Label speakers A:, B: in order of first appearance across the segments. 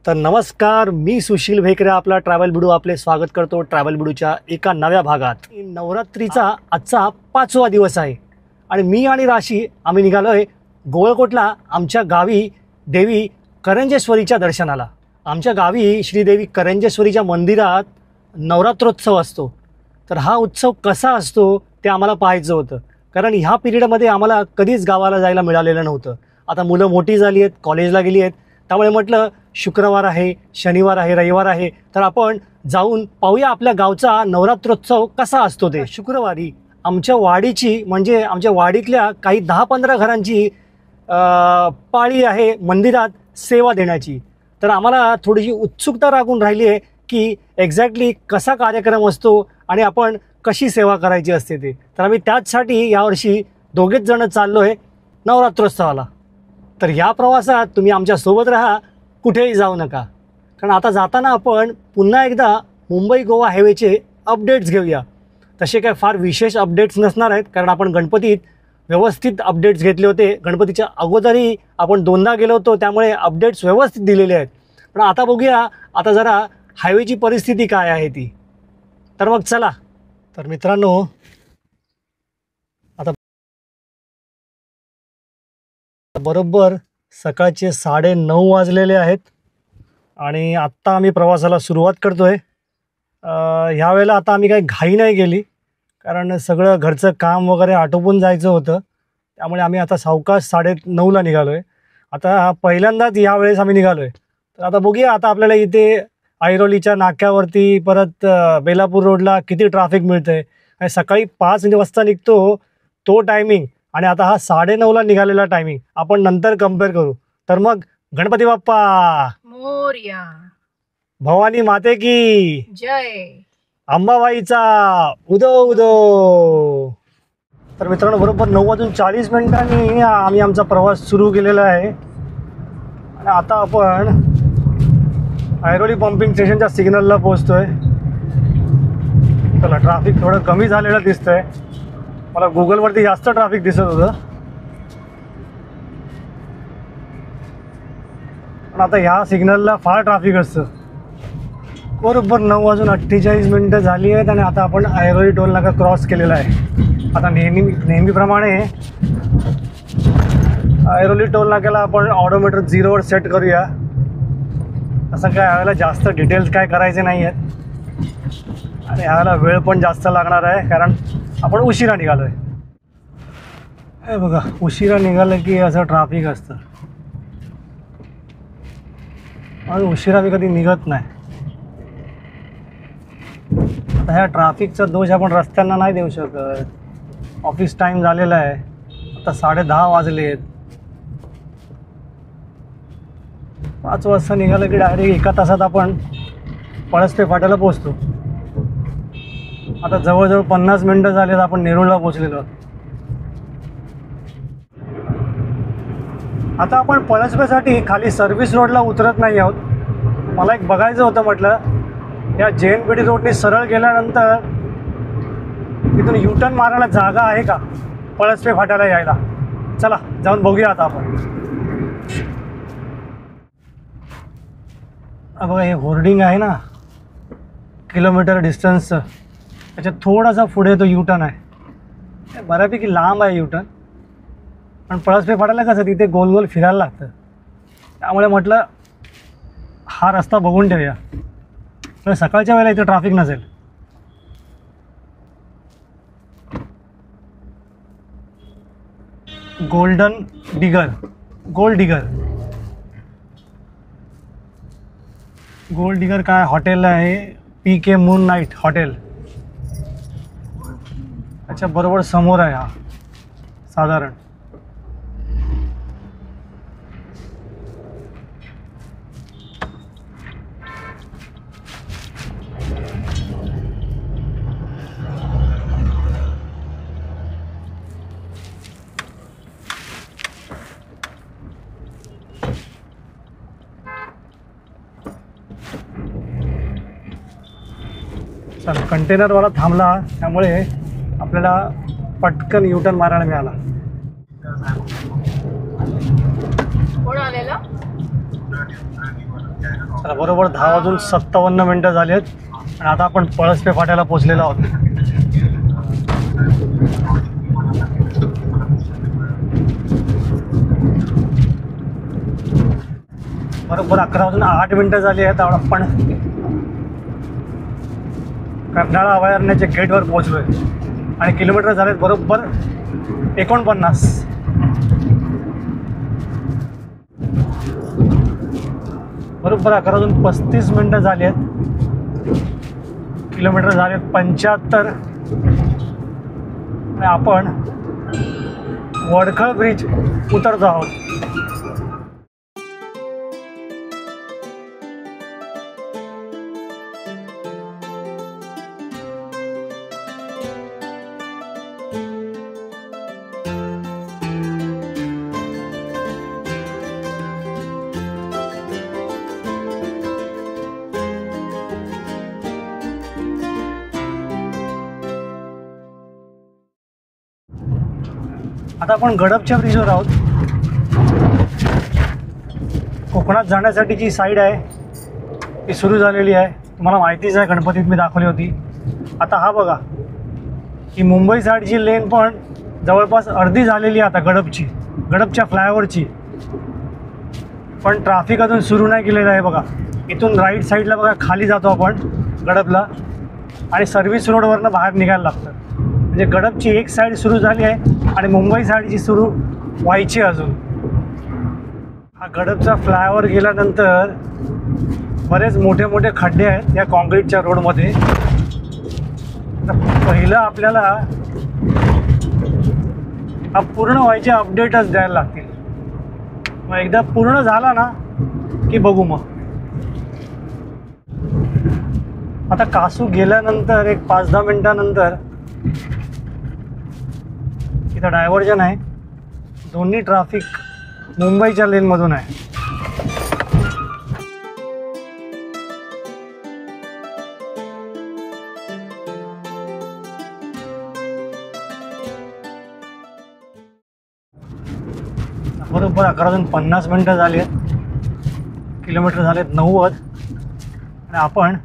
A: तर नमस्कार, मी सुशील भेकरे आपला ट्रॅव्हल बिडू आपले स्वागत करतो ट्रॅव्हल बिडूच्या एका नव्या भागात। नवरात्रीचा आजचा 5वा दिवस आहे आणि मी आणि राशी आम्ही निघालोय गोळकोटला आमच्या गावी देवी करंजेश्वरीच्या दर्शनाला। आमच्या गावी श्रीदेवी करंजेश्वरीच्या मंदिरात नवरात्रोत्सव असतो। तर हा उत्सव कसा असतो ते आम्हाला पाहायचं होतं, कारण ह्या पिरियडमध्ये आम्हाला कधीच गावाला जायला मिळालेलं नव्हतं। आता मुलं मोठी झाली आहेत, कॉलेजला गेली आहेत, त्यामुळे म्हटलं शुक्रवार आहे, शनिवार आहे, रविवार आहे, तर आपण जाऊन पाहूया आपल्या गावचा नवरात्रोत्सव कसा असतो ते। शुक्रवारी आमच्या वाडीची म्हणजे आमच्या वाडीतल्या काही 10-15 घरांची पाळी आहे मंदिरात सेवा देण्याची। तर आम्हाला थोडीशी उत्सुकता लागून राहिली आहे की एक्झॅक्टली कसा कार्यक्रम असतो आणि आपण कशी सेवा करायची असते ते। तर आम्ही त्याचसाठी यावर्षी दोघेच जण चाललोय नवरात्रोत्सवाला। तर या प्रवासात तुम्ही आमच्या सोबत राहा, कुठेही जाऊ नका, कारण आता जाताना आपण पुन्हा एकदा मुंबई गोवा हायवेचे अपडेट्स घेऊया। तसे काय फार विशेष अपडेट्स नसणार आहेत, कारण आपण गणपतीत व्यवस्थित अपडेट्स घेतले होते। गणपतीच्या अगोदरही आपण 2दा गेलो होतो, त्यामुळे अपडेट्स व्यवस्थित दिलेले आहेत। पण आता बघूया आता जरा हायवेची परिस्थिती काय आहे ती। तर मग चला। तर मित्रांनो, आता बरोबर सकाळचे 9:30 वाजलेले आहेत आणि आत्ता आम्ही प्रवासाला सुरुवात करतोय। ह्यावेळेला आता आम्ही काही घाई नाही केली, कारण सगळं घरचं काम वगैरे आटोपून जायचं होतं, त्यामुळे आम्ही आता सावकाश 9:30ला निघालोय। आता पहिल्यांदाच यावेळेस आम्ही निघालोय। तर आता बघूया आता आपल्याला इथे ऐरोलीच्या नाक्यावरती परत बेलापूर रोडला किती ट्रॅफिक मिळतंय। आणि सकाळी 5 वाजता निघतो तो टायमिंग आणि आता हा 9:30ला निघालेला टायमिंग आपण नंतर कम्पेअर करू। तर मग गणपती बाप्पा
B: मोरया,
A: भवानी माते की
B: जय,
A: अंबाबाईचा उदो उदो। तर मित्रांनो, बरोबर 9:40 आम्ही आमचा प्रवास सुरू केलेला आहे आणि आता आपण ऐरोली पंपिंग स्टेशनच्या सिग्नलला पोहोचतोय। चला, ट्रॅफिक थोडं कमी झालेलं दिसतंय, मला गुगलवरती जास्त ट्रॅफिक दिसत होतं, पण आता ह्या सिग्नलला फार ट्रॅफिक असतं। बरोबर 9:48 झाली आहेत आणि आता आपण ऐरोली टोल नाका क्रॉस केलेला आहे। आता नेहमीप्रमाणे ऐरोली टोल नाक्याला आपण ऑडोमीटर 0वर सेट करूया। असं काय ह्यावेळेला जास्त डिटेल्स काय करायचे नाही आहेत आणि ह्यावेळेला वेळ पण जास्त लागणार आहे, कारण आपण उशिरा निघालो आहे। हे बघा, उशिरा निघालं की असं ट्रॅफिक असतं आणि उशिरा मी कधी निघत नाही। आता ह्या ट्रॅफिकचा दोष आपण रस्त्यांना नाही देऊ शकत। ऑफिस टाईम झालेला आहे, आता 10:30 वाजले आहेत। 5 वाजता निघालं की डायरेक्ट 1 तासात आपण पळसपे फाट्याला पोचतो। आता जवळजवळ 50 मिनटं झालेत आपण नेरूळला पोचलेलो आहोत। आता आपण पळसपेसाठी खाली सर्व्हिस रोडला उतरत नाही आहोत। मला एक बघायचं होतं, म्हटलं या JNPT रोडने सरळ गेल्यानंतर तिथून U-टर्न मारायला जागा आहे का पळसपे फाट्याला यायला। चला जाऊन बघूया आता आपण। बघा, हे होर्डिंग आहे ना किलोमीटर डिस्टन्सचं, त्याच्यात थोडासा पुढे तो U-टर्न आहे। बऱ्यापैकी लांब आहे U-टर्न, पण पळसपे फाट्याला कसं तिथे गोल गोल फिरायला लागतं, त्यामुळे म्हटलं हा रस्ता बघून ठेवूया, तर सकाळच्या वेळेला इथे ट्रॅफिक नसेल। गोल्ड डिगर काय हॉटेल आहे, PK मून नाईट हॉटेल, अच्छा बरोबर समोर आहे हा साधारण। चल, कंटेनरवाला थांबला त्यामुळे आपल्याला पटकन U-टर्न मारायला मिळाला।
B: कोण आलेला?
A: तर बरोबर 10:57 झाले आहेत आणि आता आपण पळसपे फाट्याला पोचलेलो आहोत. बरोबर 11:08 झाली आहेत. आपण कर्नाळा अभयारण्याच्या गेटवर पोहोचलोय आणि किलोमीटर झालेत बरोबर 49. बरोबर 11:35 झाली आहेत. किलोमीटर झालेत 75 आणि आपण वडखळ ब्रिज उतरतो आहोत. आता आपण गडपच्या ब्रिजवर आहोत. कोकणात जाण्यासाठी जी साईड आहे ती सुरू झालेली आहे. तुम्हाला माहितीच आहे, गणपतीत मी दाखवली होती. आता हा बघा, ही मुंबई साईडची लेन पण जवळपास अर्धी झालेली आहे आता गडपच्या फ्लायओव्हरची. पण ट्रॅफिक अजून सुरू नाही केलेलं आहे. बघा, इथून राईट साईडला बघा खाली जातो आपण गडपला आणि सर्व्हिस रोडवरनं बाहेर निघायला लागतं. म्हणजे गडपची एक साईड सुरू झाली आहे आणि मुंबई साईडची सुरू व्हायची अजून. हा गडपचा फ्लायओव्हर गेल्यानंतर बरेच मोठे मोठे खड्डे आहेत या कॉन्क्रीटच्या रोडमध्ये. पहिलं आपल्याला हा पूर्ण व्हायचे अपडेटच द्यायला लागतील. मग एकदा पूर्ण झाला ना की बघू. मग आता कासू गेल्यानंतर एक 5-10 मिनिटानंतर इथं डायव्हर्जन आहे. दोन्ही ट्रॅफिक मुंबईच्या लेनमधून आहे. बरोबर 11:50 झाली आहेत. किलोमीटर झालेत 90 आणि आपण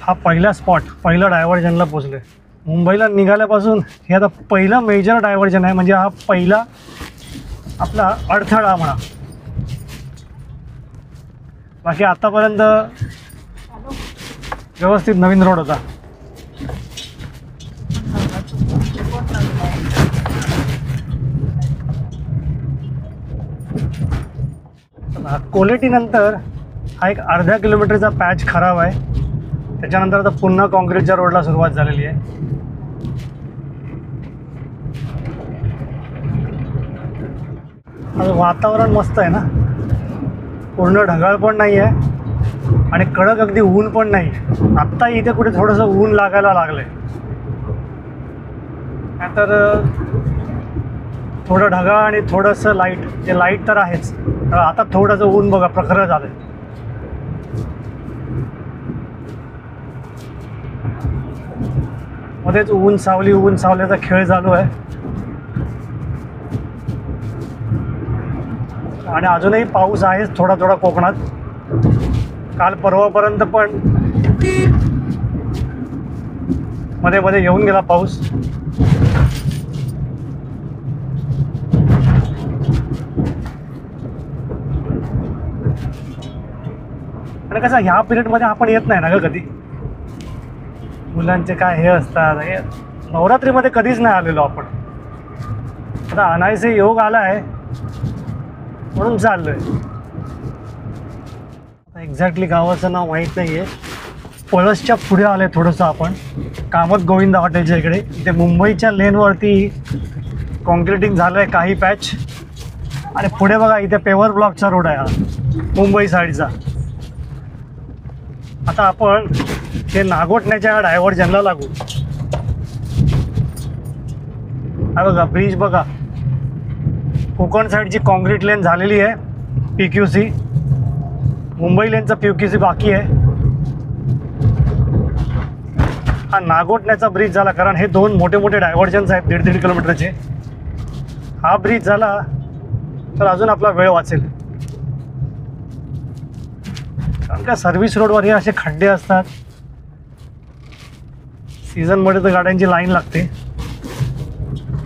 A: हा पहिला डायव्हर्जनला पोचलोय. मुंबईला निघाल्यापासून हे आता पहिलं मेजर डायव्हर्जन आहे. म्हणजे हा पहिला आपला अडथळा म्हणा. बाकी आतापर्यंत व्यवस्थित नवीन रोड होता. कोलेटीनंतर हा एक अर्ध्या किलोमीटरचा पॅच खराब आहे. त्याच्यानंतर आता पुन्हा कॉन्क्रीटच्या रोडला सुरुवात झालेली आहे. वातावरण मस्त आहे ना. पूर्ण ढगाळ पण नाही आहे आणि कडक अगदी ऊन पण नाही. आत्ता इथे कुठे थोडंसं ऊन लागायला लागलं आहे. तर थोडं ढगाळ आणि थोडंसं लाईट. जे लाईट तर आहेच, आता थोडंसं ऊन बघा प्रखर झालं. मध्येच ऊन सावल्याचा खेळ चालू आहे. आणि अजूनही पाऊस आहेच थोडा थोडा कोकणात. काल परवापर्यंत पण मध्ये मध्ये येऊन गेला पाऊस. आणि कसं ह्या पिरियडमध्ये आपण येत नाही ना ग कधी. मुलांचे काय हे असतात. हे नवरात्रीमध्ये कधीच नाही आलेलो आपण. आता अनायसे योग आला आहे म्हणून चाललोय. एक्झॅक्टली गावाचं नाव माहीत नाही आहे. पळसच्या पुढे आले थोडंसं आपण, कामत गोविंदा हॉटेलच्या इकडे. इथे मुंबईच्या लेनवरती कॉन्क्रिटिंग झालं आहे काही पॅच. आणि पुढे बघा इथे पेवर ब्लॉकचा रोड आहे हा मुंबई साईडचा. आता आपण हे नागोठण्याच्या डायव्हर्जनला लागू. हा बघा ब्रिज बघा. कोकण साईडची कॉन्क्रीट लेन झालेली आहे PQC. मुंबई लेनचा PQC बाकी आहे. हा नागोठण्याचा ब्रिज झाला, कारण हे दोन मोठे मोठे डायव्हर्जन्स आहेत 1.5 किलोमीटरचे. हा ब्रिज झाला तर अजून आपला वेळ वाचेल. कारण का सर्व्हिस रोडवर हे असे खड्डे असतात. सीझनमध्ये तर गाड्यांची लाईन लागते.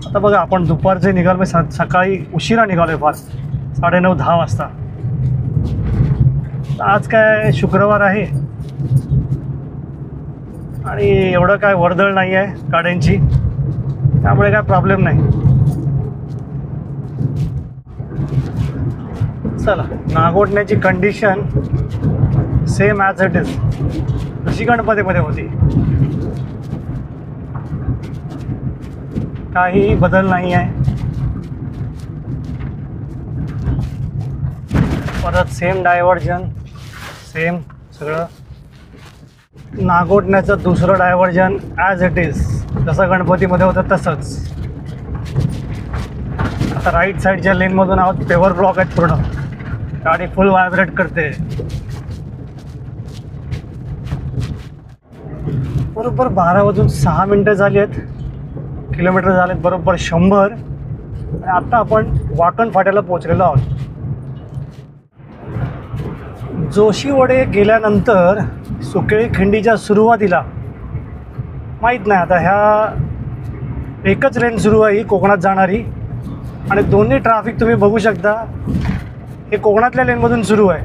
A: आता बघा आपण दुपारचे निघालो, सकाळी उशिरा निघालोय फार 9:30-10 वाजता. आज काय शुक्रवार आहे आणि एवढं काय वर्दळ नाही आहे गाड्यांची, त्यामुळे काय प्रॉब्लेम नाही. चला, नागोठण्याची condition same as it is जशी गणपतीमध्ये होती, काही बदल नाही आहे. परत सेम डायव्हर्जन, सेम सगळं. नागोठण्याचं दुसरं डायव्हर्जन ॲज इट इज जसं गणपतीमध्ये होतं तसंच. आता राईट साईडच्या लेनमधून आहोत, पेवर ब्लॉक आहेत पूर्ण, गाडी फुल व्हायब्रेट करते. बरोबर 12:06 झाली आहेत. किलोमीटर झालेत बरोबर 100. आणि आत्ता आपण वाकण फाट्याला पोहोचलेलो आहोत. जोशीवडे गेल्यानंतर सुकेळी खिंडीच्या सुरुवातीला माहीत नाही, आता ह्या एकच लेन सुरू आहे ही कोकणात जाणारी, आणि दोन्ही ट्रॅफिक तुम्ही बघू शकता हे कोकणातल्या लेनमधून सुरू आहे.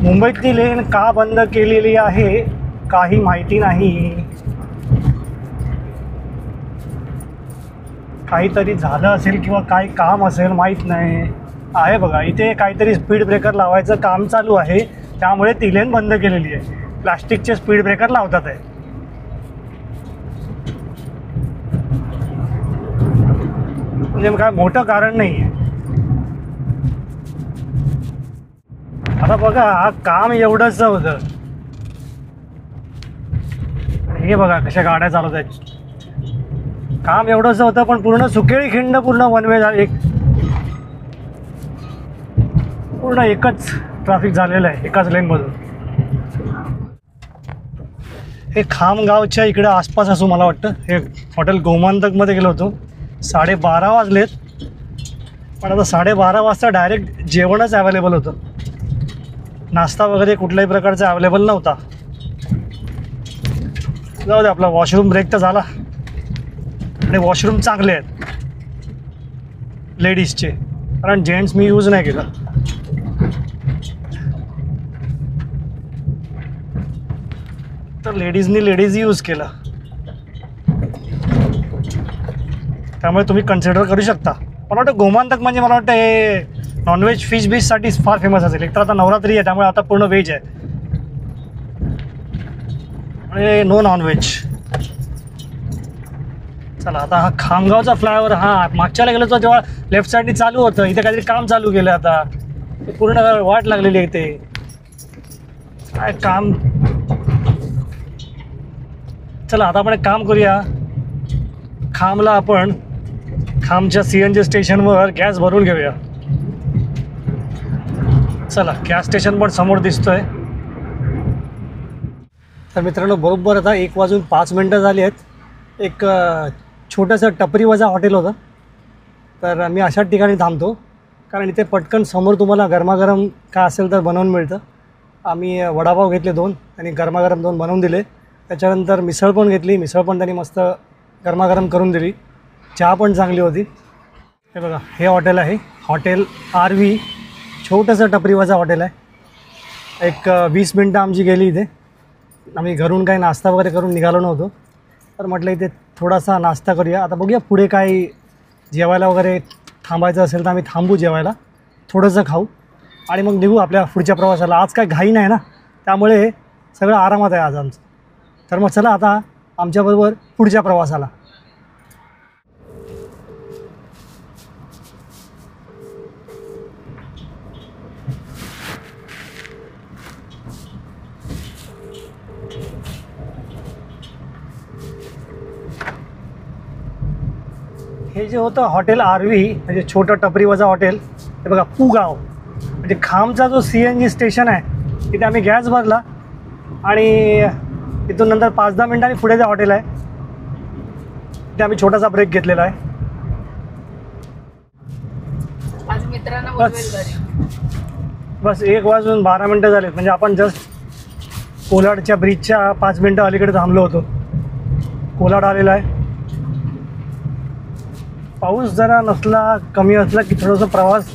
A: मुंबईतली लेन का बंद केलेली आहे काही माहिती नाही. काहीतरी झालं असेल किंवा काय काम असेल माहीत नाही. आहे बघा इथे काहीतरी स्पीड ब्रेकर लावायचं काम चालू आहे, त्यामुळे ती लेन बंद केलेली आहे. प्लास्टिकचे स्पीड ब्रेकर लावतात आहे. म्हणजे काय मोठं कारण नाही आहे. आता बघा हा काम एवढंच होतं, हे बघा कशा गाड्या चालवत आहेत. काम एवढंच होतं पण पूर्ण सुकेळी खिंड पूर्ण वन वे झाली, पूर्ण एकच ट्रॅफिक झालेलं आहे एकाच लेनमधून. हे खामगावच्या इकडे आसपास असू मला वाटतं. हे हॉटेल गोमांतकमध्ये गेलो होतो. 12:30 वाजलेत, पण आता 12:30 वाजता डायरेक्ट जेवणच अवेलेबल होतं. नाश्ता वगैरे कुठल्याही प्रकारचा अवेलेबल नव्हता. जाऊ दे, आपला वॉशरूम ब्रेक तर झाला. आणि वॉशरूम चांगले आहेत लेडीजचे, कारण जेंट्स मी यूज नाही केलं. तर लेडीज यूज केलं, त्यामुळे तुम्ही कन्सिडर करू शकता. मला वाटतं गोमांतक म्हणजे मला वाटतं हे नॉनव्हेज फिश बीचसाठी फार फेमस असेल. एक तर आता नवरात्री आहे त्यामुळे आता पूर्ण व्हेज आहे आणि नो नॉनव्हेज. चला आता हा खामगावचा फ्लायओव्हर, हा मागच्याला गेलो तर तेव्हा लेफ्ट साईडनी चालू होतं, इथे काहीतरी काम चालू केलं. आता पूर्ण वाट लागलेली आहे इथे काय काम. चला आता आपण एक काम करूया, खामला आपण खामच्या CNG स्टेशनवर गॅस भरून घेऊया. चला, गॅस स्टेशन पण समोर दिसतोय. तर मित्रांनो बरोबर आता 1:05 झाली आहेत. एक छोटंसं टपरीवजा हॉटेल होतं, तर आम्ही अशाच ठिकाणी थांबतो कारण इथे पटकन समोर तुम्हाला गरमागरम काय असेल तर बनवून मिळतं. आम्ही वडापाव घेतले 2 आणि गरमागरम 2 बनवून दिले. त्याच्यानंतर मिसळ पण घेतली, मिसळ पण त्यांनी मस्त गरमागरम करून दिली. चहा पण चांगली होती. हे बघा हे हॉटेल आहे, हॉटेल RV. छोटंसं टपरीवजा हॉटेल आहे. एक 20 मिनटं आमची गेली इथे. आम्ही घरून काही नाश्ता वगैरे करून निघालो नव्हतो, तर म्हटलं इथे थोडासा नाश्ता करूया. आता बघूया पुढे काय जेवायला वगैरे थांबायचं असेल तर आम्ही थांबू जेवायला, थोडंसं खाऊ आणि मग निघू आपल्या पुढच्या प्रवासाला. आज काय घाई नाही ना, त्यामुळे सगळं आरामात आहे आज आमचं. तर मग चला आता आमच्याबरोबर पुढच्या प्रवासाला. हे जे होतं हॉटेल RV म्हणजे छोटं टपरीवजा हॉटेल, हे बघा पुगाव म्हणजे खामचा जो CNG स्टेशन आहे तिथे आम्ही गॅस भरला आणि तिथून नंतर 5-10 मिनिटांनी पुढे जे हॉटेल आहे तिथे आम्ही छोटासा ब्रेक घेतलेला आहे.
B: आज मित्रांना बोलवेल घरी.
A: बस 1:12 झालेत. म्हणजे आपण जस्ट कोलाडच्या ब्रिजच्या 5 मिनटं अलीकडे थांबलो होतो. कोलाड आलेला आहे. पाऊस जरा नसला, कमी असला की थोडंसं प्रवास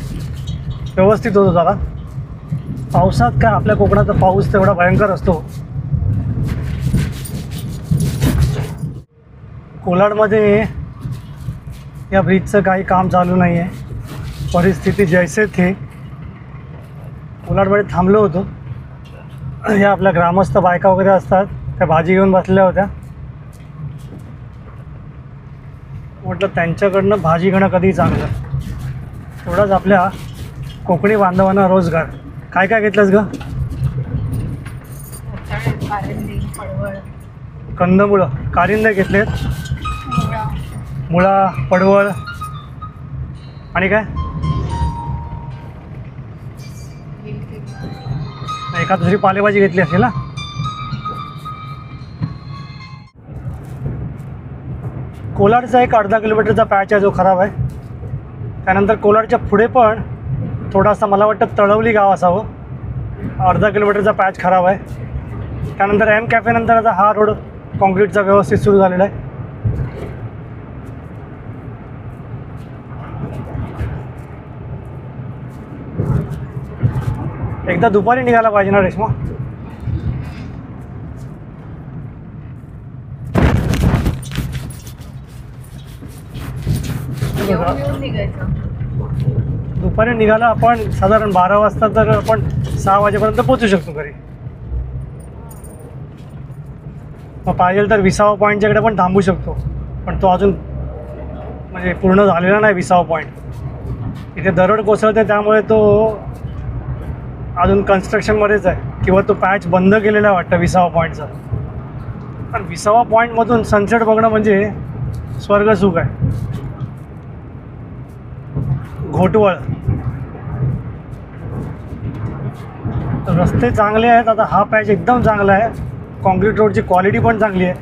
A: व्यवस्थित होतो जरा. पावसात काय आपल्या कोकणाचा पाऊस तेवढा भयंकर असतो. कोलाडमध्ये या ब्रिजचं काही काम चालू नाही आहे. परिस्थिती जैसे थे. कोलाडमध्ये थांबलो होतो. ह्या आपल्या ग्रामस्थ बायका वगैरे असतात, त्या भाजी घेऊन बसलेल्या होत्या. म्हटलं त्यांच्याकडनं भाजी घेणं कधी चांगलं. तेवढाच आपल्या कोकणी बांधवांना रोजगार. काय काय घेतलंस ग?
B: कारंदी, पडवळ,
A: कंदमुळं, कारिंदे घेतलेत,
B: मुळा,
A: मुळा, पडवळ आणि काय एका दुसरी पालेभाजी घेतली असेल ना. कोलाडचा एक अर्धा किलोमीटरचा पॅच आहे जो खराब आहे. त्यानंतर कोलाडच्या पुढे पण थोडासा मला वाटतं तळवली गाव असावं. अर्धा किलोमीटरचा पॅच खराब आहे. त्यानंतर एम कॅफे नंतर आता हा रोड कॉन्क्रीटचा व्यवस्थित सुरू झालेला आहे. एकदा दुपारी निघायला पाहिजे ना रेश्मा.
B: येऊन निघायचं.
A: दुपारी निघाला आपण साधारण 12 वाजता, तर आपण 6 वाजेपर्यंत पोहोचू शकतो घरी. मग पाहिजे तर 20 पॉईंटच्याकडे पण थांबू शकतो, पण तो अजून म्हणजे पूर्ण झालेला नाही 20 पॉईंट. इथे दरड कोसळते त्यामुळे तो अजून कन्स्ट्रक्शनमध्येच आहे, किंवा तो पॅच बंद केलेला आहे वाटतं 20 पॉईंटचा. पण 20 पॉईंटमधून सनसेट बघणं म्हणजे स्वर्गसुख आहे. घोटवळ रस्ते चांगले आहेत. आता हा पॅच एकदम चांगला आहे. कॉन्क्रीट रोडची क्वालिटी पण चांगली आहे.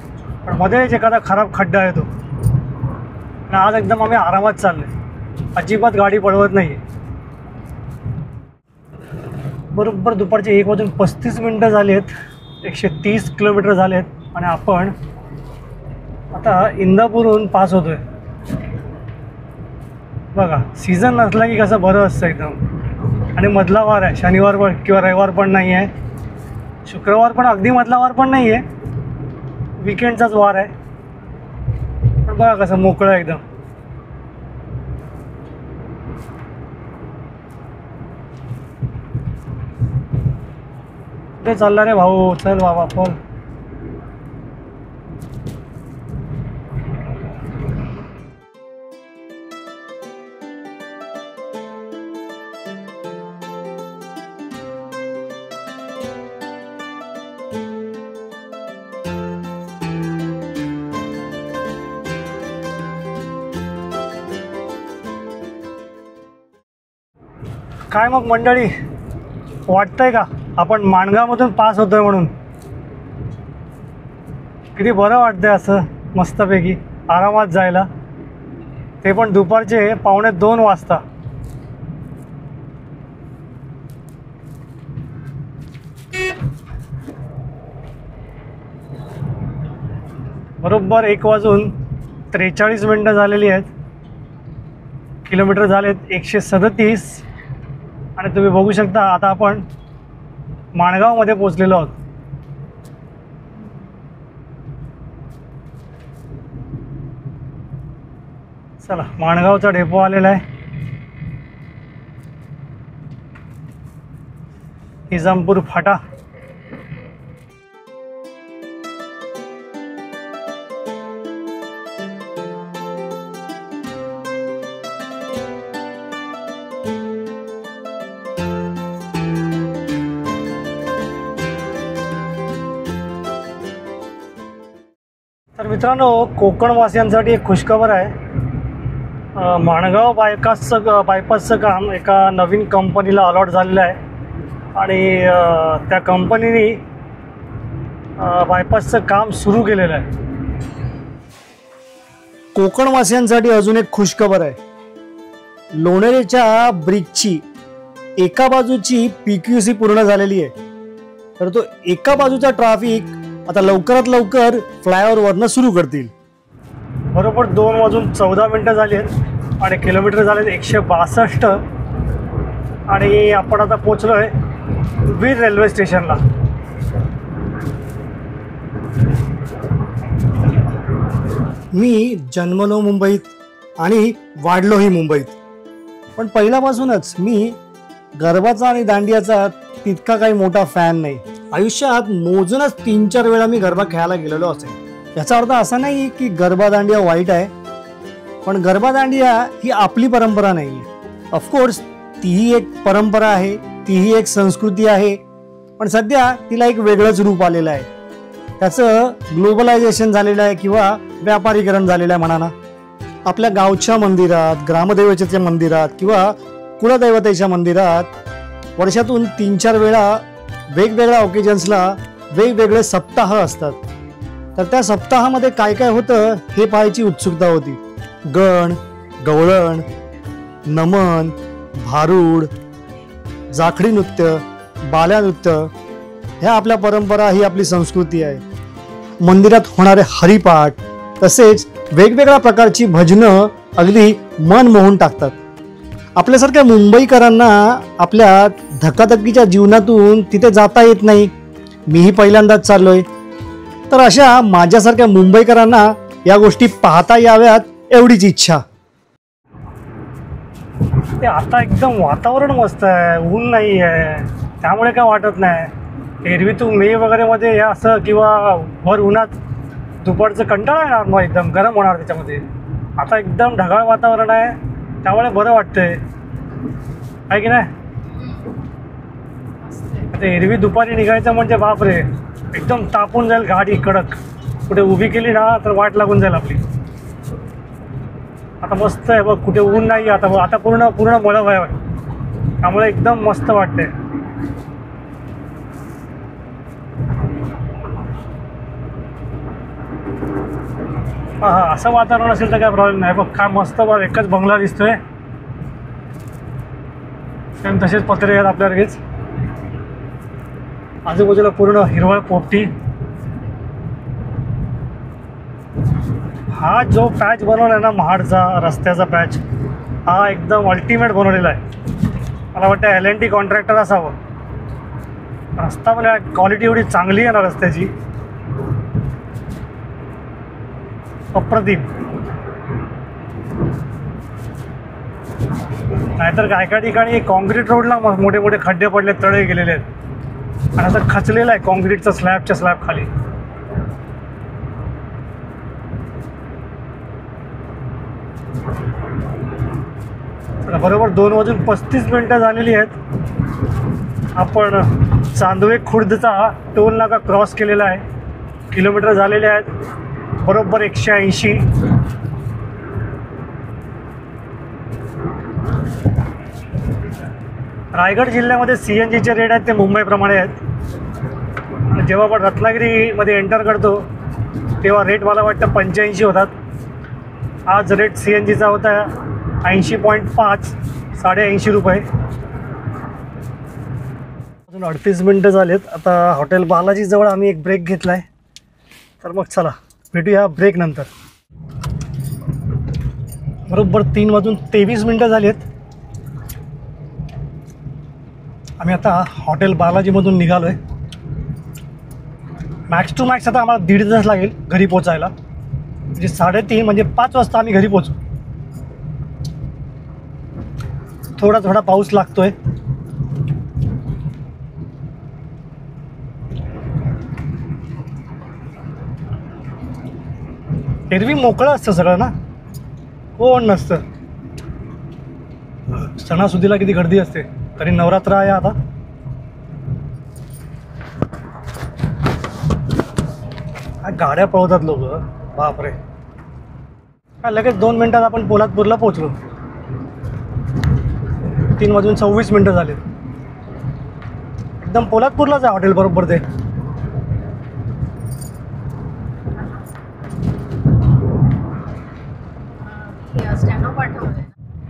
A: पण मध्येच एखादा खराब खड्डा आहे तो. आणि आज एकदम आम्ही आरामात चाललो आहे. अजिबात गाडी पळवत नाही आहे. बरोबर दुपारचे 1:35 झाले आहेत. 130 किलोमीटर झाले आहेत. आणि आपण आता इंदापूरहून पास होतो आहे. बघा, सीझन नसला की कसं बरं असतं एकदम. आणि मधला वार आहे. शनिवार पण किंवा रविवार पण नाही आहे. शुक्रवार पण अगदी मधला वार पण नाही आहे. विकेंडचाच वार आहे. पण बघा कसं मोकळं एकदम. कुठे चालला रे भाऊ? चल बाबा बोल. काय मग मंडळी, वाटतंय का आपण माणगावमधून पास होतोय म्हणून? किती बरं वाटतंय असं मस्तपैकी आरामात जायला, ते पण दुपारचे 1:45 वाजता. बरोबर 1:43 झालेली आहेत. किलोमीटर झालेत 137. आणि तुम्ही बघू शकता आता आपण माणगावमध्ये पोचलेलो आहोत. चला, माणगावचा डेपो आलेला आहे. निजामपूर फाटा. तर मित्रांनो, कोकणवासियांसाठी एक खुशखबर आहे. माणगाव बायपासचं काम एका नवीन कंपनीला अलॉट झालेलं आहे. आणि त्या कंपनीने बायपासचं काम सुरू केलेलं आहे. कोकणवासियांसाठी अजून एक खुशखबर आहे. लोणेरेच्या ब्रिजची एका बाजूची PQC पूर्ण झालेली आहे, तर तो एका बाजूचा ट्रॅफिक आता लवकरात लवकर फ्लायओव्हरवरनं सुरू करतील. बरोबर 2:14 झाली आहेत आणि किलोमीटर झाले 162 आणि आपण आता पोचलोय वीर रेल्वे स्टेशनला. मी जन्मलो मुंबईत आणि वाढलोही मुंबईत, पण पहिल्यापासूनच मी गरबाचा आणि दांडियाचा तितका काही मोठा फॅन नाही. आयुष्यात मोजूनच 3-4 वेळा मी गरबा खेळायला गेलेलो असेल. याचा अर्थ असा नाही की गरबा दांडिया वाईट आहे, पण गरबा दांडिया ही आपली परंपरा नाही. ऑफकोर्स तीही एक परंपरा आहे, तीही एक संस्कृती आहे, पण सध्या तिला एक वेगळंच रूप आलेलं आहे. त्याचं ग्लोबलायझेशन झालेलं आहे किंवा व्यापारीकरण झालेलं आहे म्हणा ना. आपल्या गावच्या मंदिरात, ग्रामदेवतेच्या मंदिरात किंवा कुलदैवतेच्या मंदिरात वर्षातून 3-4 वेळा वेगवेगळ्या ओकेजन्सला वेगवेगळे सप्ताह असतात. तर त्या सप्ताहामध्ये काय काय होतं हे पाहायची उत्सुकता होती. गण, गवळण, नमन, भारूड, जाखडी नृत्य, बाल्या नृत्य, ह्या आपल्या परंपरा, ही आपली संस्कृती आहे. मंदिरात होणारे हरिपाठ, तसेच वेगवेगळ्या प्रकारची भजनं अगदी मन मोहून टाकतात. आपल्यासारख्या मुंबईकरांना आपल्या धकाधकीच्या जीवनातून तिथे जाता येत नाही. मीही पहिल्यांदाच चाललोय, तर अशा माझ्यासारख्या मुंबईकरांना या गोष्टी पाहता याव्यात एवढीच इच्छा. ते आता एकदम वातावरण मस्त आहे, ऊन नाही आहे, त्यामुळे काय वाटत नाही. एरवी तू मे वगैरे मध्ये हे असं किंवा भर उन्हात दुपारचं कंटाळा येणार, मग एकदम गरम होणार त्याच्यामध्ये. आता एकदम ढगाळ वातावरण आहे, त्यामुळे बरं वाटतंय, आहे की नाही. आता एरवी दुपारी निघायचं म्हणजे बापरे, एकदम तापून जाईल गाडी कडक. कुठे उभी केली ना तर वाट लागून जाईल आपली. आता मस्त आहे बघ, कुठे ऊन नाही. आता पूर्ण पूर्ण मळभ आहे, त्यामुळे एकदम मस्त वाटते. हा असं वातावरण असेल तर काय प्रॉब्लेम नाही. बघ काय मस्त बघ, एकच बंगला दिसतोय, सेम तसेच पत्रे आहेत आपल्या लगेच. आजूबाजूला पूर्ण हिरवळ पोपटी. हा जो पॅच बनवलाय ना महाडचा रस्त्याचा पॅच, हा एकदम अल्टिमेट बनवलेला आहे. मला वाटतं L&T कॉन्ट्रॅक्टर असावं. रस्ता पण क्वालिटी एवढी चांगली आहे ना रस्त्याची, अप्रतिम. नाहीतर काय ठिकाणी कॉन्क्रीट रोडला मोठे मोठे खड्डे पडले, तळे गेलेले आहेत, आणि असं खचलेलं आहे कॉन्क्रीटचा स्लॅबच्या स्लॅब खाली. बरोबर 2:35 झालेली आहेत. आपण चांदवे खुर्दचा टोल नाका क्रॉस केलेला आहे. किलोमीटर झालेले आहेत बरोबर 180. रायगड जिल्ह्यामध्ये CNGचे रेट आहेत ते मुंबईप्रमाणे आहेत. जेव्हा आपण रत्नागिरीमध्ये एंटर करतो तेव्हा रेट मला वाटतं 85 होतात. आज रेट CNGचा होता 80.5, 80.5 रुपये. अजून 38 मिनटं झालेत. आता हॉटेल बालाजी जवळ आम्ही एक ब्रेक घेतला आहे, तर मग चला भेटूया ब्रेक नंतर. बरोबर 3:23 झाली आहेत. आम्ही आता हॉटेल बालाजीमधून निघालो आहे. मॅक्स टू मॅक्स आता आम्हाला 1.5 तास लागेल घरी पोचायला. म्हणजे 3:30 म्हणजे 5 वाजता आम्ही घरी पोचू. थोडा पाऊस लागतोय. एरवी मोकळं असतं सगळं ना, कोण नसतं. सणासुदीला किती गर्दी असते, तरी नवरात्र आहे आता. गाड्या पळवतात लोक, बापरे. लगेच 2 मिनिटात आपण पोलादपूरला पोहोचलो. 3:26 झाले. एकदम पोलादपूरलाच आहे हॉटेल बरोबर ते.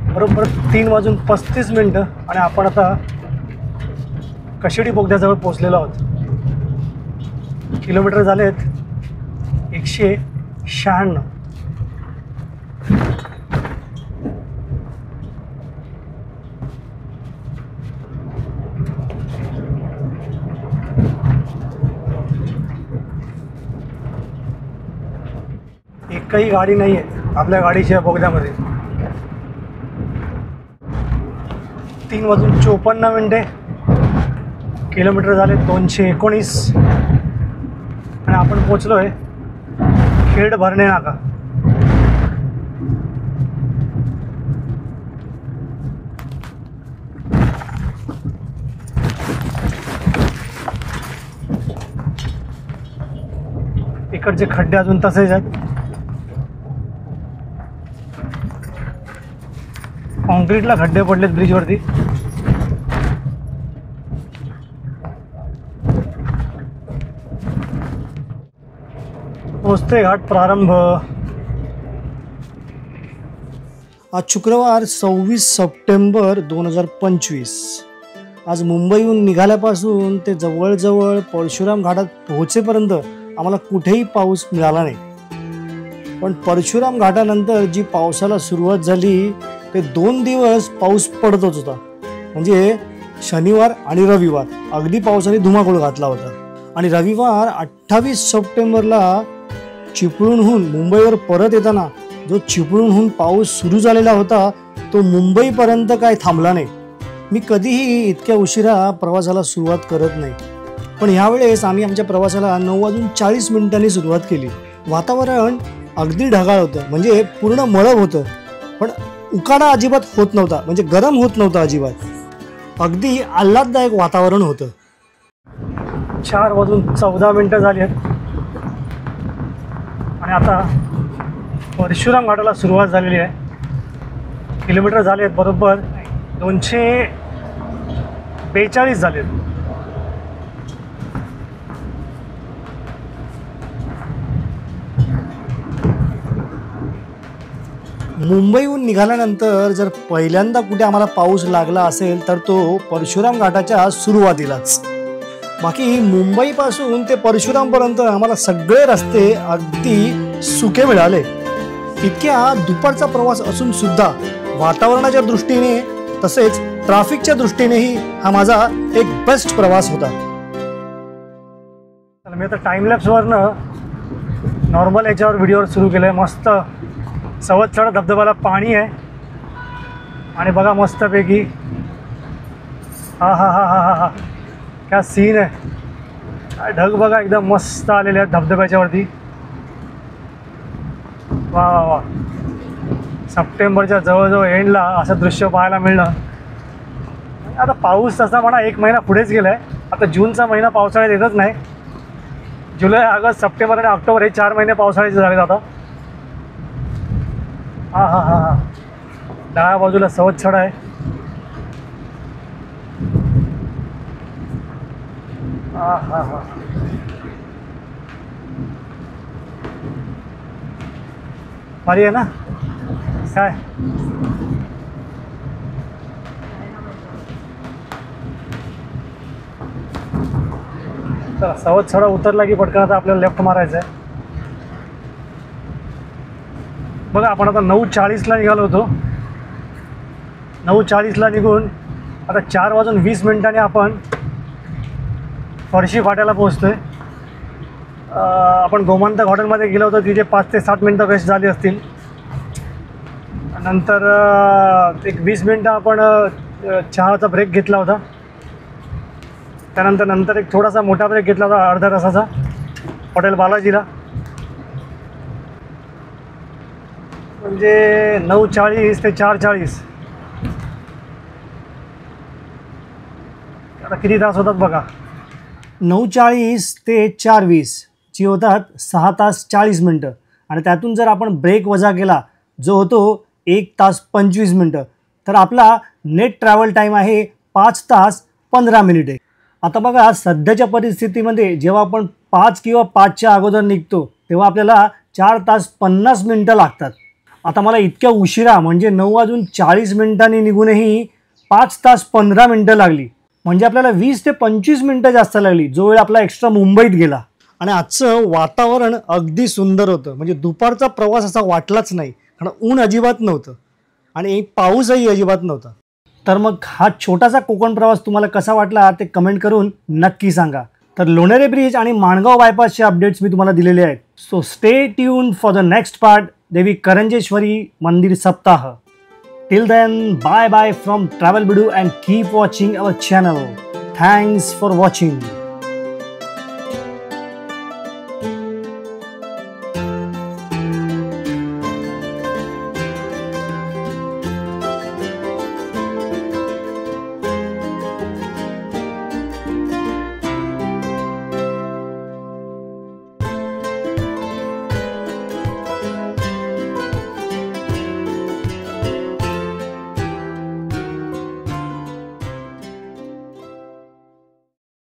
A: बरोबर 3:35 आणि आपण आता कशिडी बोगद्याजवळ पोचलेलो आहोत. किलोमीटर झालेत 196. एकही गाडी नाही आहे आपल्या गाडीच्या बोगद्यामध्ये. 3:54 किलोमीटर झाले 219 आणि आपण पोचलो आहे खेड भरणे नाका. इकडचे खड्डे अजून तसेच आहेत. कॉन्क्रीटला खड्डे पडलेत ब्रिजवरती. पोचते घाट प्रारंभ. आज शुक्रवार 26 सप्टेंबर 2025. आज मुंबईहून निघाल्यापासून ते जवळजवळ परशुराम घाटात पोहोचेपर्यंत आम्हाला कुठेही पाऊस मिळाला नाही. पण परशुराम घाटानंतर जी पावसाला सुरुवात झाली ते 2 दिवस पाऊस पडतच होता. म्हणजे शनिवार आणि रविवार अगदी पावसाने धुमाकूळ घातला होता. आणि रविवार 28 सप्टेंबरला चिपळूणहून मुंबईवर परत येताना जो चिपळूणहून पाऊस सुरू झालेला होता तो मुंबईपर्यंत काय थांबला नाही. मी कधीही इतक्या उशिरा प्रवासाला सुरुवात करत नाही, पण ह्यावेळेस आम्ही आमच्या प्रवासाला 9:40 सुरुवात केली. वातावरण अगदी ढगाळ होतं, म्हणजे पूर्ण मळब होतं, पण उकाडा अजिबात होत नव्हता, म्हणजे गरम होत नव्हतं अजिबात. अगदी आल्हाददायक वातावरण होतं. 4:14 झाली आहेत आणि आता परशुराम घाटाला सुरुवात झालेली आहे. किलोमीटर झाले आहेत बरोबर 242 झाले आहेत. मुंबईहून निघाल्यानंतर जर पहिल्यांदा कुठे आम्हाला पाऊस लागला असेल तर तो परशुराम घाटाच्या सुरुवातीलाच. बाकी मुंबईपासून ते परशुरामपर्यंत आम्हाला सगळे रस्ते अगदी सुके मिळाले. इतक्या दुपारचा प्रवास असून सुद्धा वातावरणाच्या दृष्टीने तसेच ट्रॅफिकच्या दृष्टीनेही हा माझा एक बेस्ट प्रवास होता. मी आता टाइमलॅप्सवरनं नॉर्मल याच्यावर व्हिडिओवर सुरू केलं आहे. मस्त सवतसडा धबधब्याला पाणी आहे आणि बघा मस्तपैकी हा हा हा हा हा हा क्या सीन आहे. ढग बघा एकदम मस्त आलेले आहेत धबधब्याच्या वरती. वा वा वा. सप्टेंबरच्या जवळजवळ एंडला असं दृश्य पाहायला मिळणं. आता पाऊस तसा म्हणा 1 महिना पुढेच गेला आहे. आता जूनचा महिना पावसाळ्यात येतच नाही. जुलै, ऑगस्ट, सप्टेंबर आणि ऑक्टोबर हे 4 महिने पावसाळ्याचे झालेत आता. हा हा हा हा. डाव्या बाजूला सवतसडा आहे. हा हा हा. भारी आहे ना काय. चला सवतसडा उतरला की पटकन आता आपल्याला लेफ्ट मारायचं आहे. बघा आपण आता 9:40 निघालो होतो. 9:40 निघून आता 4:20 आपण फरशी फाट्याला पोहोचतोय. आपण गोमंतक हॉटेलमध्ये गेलो होतो, तिथे 5 ते 7 मिनटं वेस्ट झाली असतील. नंतर एक 20 मिनटं आपण चहाचा ब्रेक घेतला होता. त्यानंतर एक थोडासा मोठा ब्रेक घेतला होता अर्ध्या तासाचा हॉटेल बालाजीला. म्हणजे 9:40 ते 4:40 आता किती तास होतात बघा. 9:40 ते 4:20 जी होतात 6 तास 40 मिनटं. आणि त्यातून जर आपण ब्रेक वजा केला जो होतो 1 तास 25 मिनटं, तर आपला नेट ट्रॅव्हल टाईम आहे 5 तास 15 मिनिटे. आता बघा सध्याच्या परिस्थितीमध्ये जेव्हा आपण 5 किंवा 5च्या अगोदर निघतो तेव्हा आपल्याला 4 तास 50 मिनटं लागतात. आता मला इतक्या उशिरा म्हणजे 9:40 निघूनही 5 तास 15 मिनटं लागली. म्हणजे आपल्याला 20 ते 25 मिनिटं जास्त लागली, जो वेळ आपला एक्स्ट्रा मुंबईत गेला. आणि आजचं वातावरण अगदी सुंदर होतं, म्हणजे दुपारचा प्रवास असा वाटलाच नाही, कारण ऊन अजिबात नव्हतं आणि पाऊसही अजिबात नव्हता. तर मग हा छोटासा कोकण प्रवास तुम्हाला कसा वाटला ते कमेंट करून नक्की सांगा. तर लोणेरे ब्रिज आणि माणगाव बायपासचे अपडेट्स मी तुम्हाला दिलेले आहेत. So stay tune for the next part, Devi Karanjeshwari मंदिर सप्ताह. Till then, bye bye from travel Bidu and keep watching our channel. Thanks for watching.